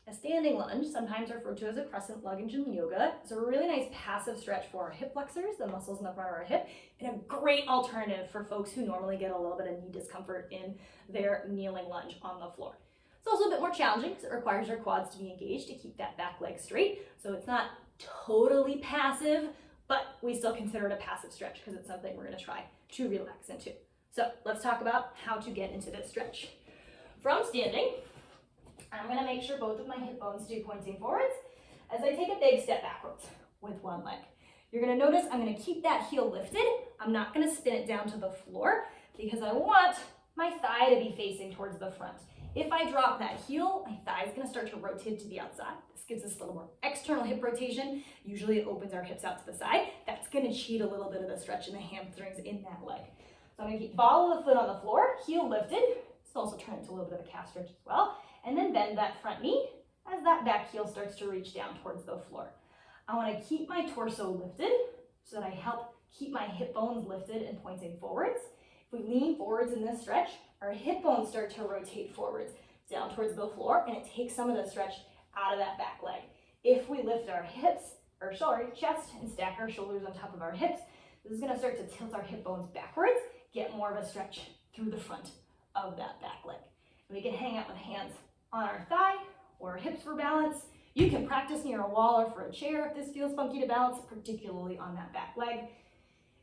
A standing lunge, sometimes referred to as a crescent lunge in yoga, is a really nice passive stretch for our hip flexors, the muscles in the front of our hip, and a great alternative for folks who normally get a little bit of knee discomfort in their kneeling lunge on the floor. It's also a bit more challenging because it requires our quads to be engaged to keep that back leg straight. So it's not totally passive, but we still consider it a passive stretch because it's something we're going to try to relax into. So let's talk about how to get into this stretch. From standing, I'm going to make sure both of my hip bones stay pointing forwards as I take a big step backwards with one leg. You're going to notice I'm going to keep that heel lifted. I'm not going to spin it down to the floor because I want my thigh to be facing towards the front. If I drop that heel, my thigh is going to start to rotate to the outside. This gives us a little more external hip rotation. Usually it opens our hips out to the side. That's going to cheat a little bit of the stretch in the hamstrings in that leg. So I'm going to keep ball of the foot on the floor, heel lifted. This will also turn into a little bit of a calf stretch as well. And then bend that front knee as that back heel starts to reach down towards the floor. I want to keep my torso lifted so that I help keep my hip bones lifted and pointing forwards. If we lean forwards in this stretch, our hip bones start to rotate forwards down towards the floor, and it takes some of the stretch out of that back leg. If we lift our chest and stack our shoulders on top of our hips, this is going to start to tilt our hip bones backwards, get more of a stretch through the front of that back leg. And we can hang out with hands on our thigh or hips for balance. You can practice near a wall or for a chair if this feels funky to balance, particularly on that back leg.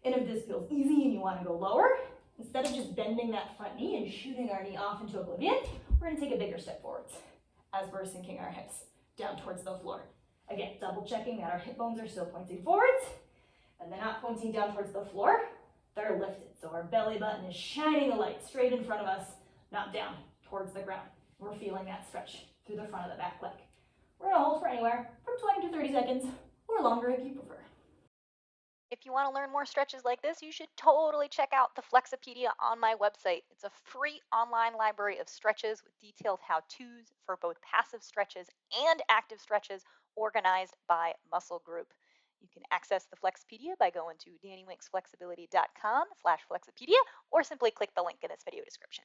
And if this feels easy and you want to go lower, instead of just bending that front knee and shooting our knee off into oblivion, we're going to take a bigger step forwards as we're sinking our hips down towards the floor. Again, double checking that our hip bones are still pointing forwards and they're not pointing down towards the floor. They're lifted. So our belly button is shining the light straight in front of us, not down towards the ground. We're feeling that stretch through the front of the back leg. We're going to hold for anywhere from 20 to 30 seconds or longer if you prefer. If you want to learn more stretches like this, you should totally check out the Flexopedia on my website. It's a free online library of stretches with detailed how-tos for both passive stretches and active stretches organized by muscle group. You can access the Flexopedia by going to dannywinksflexibility.com/Flexopedia or simply click the link in this video description.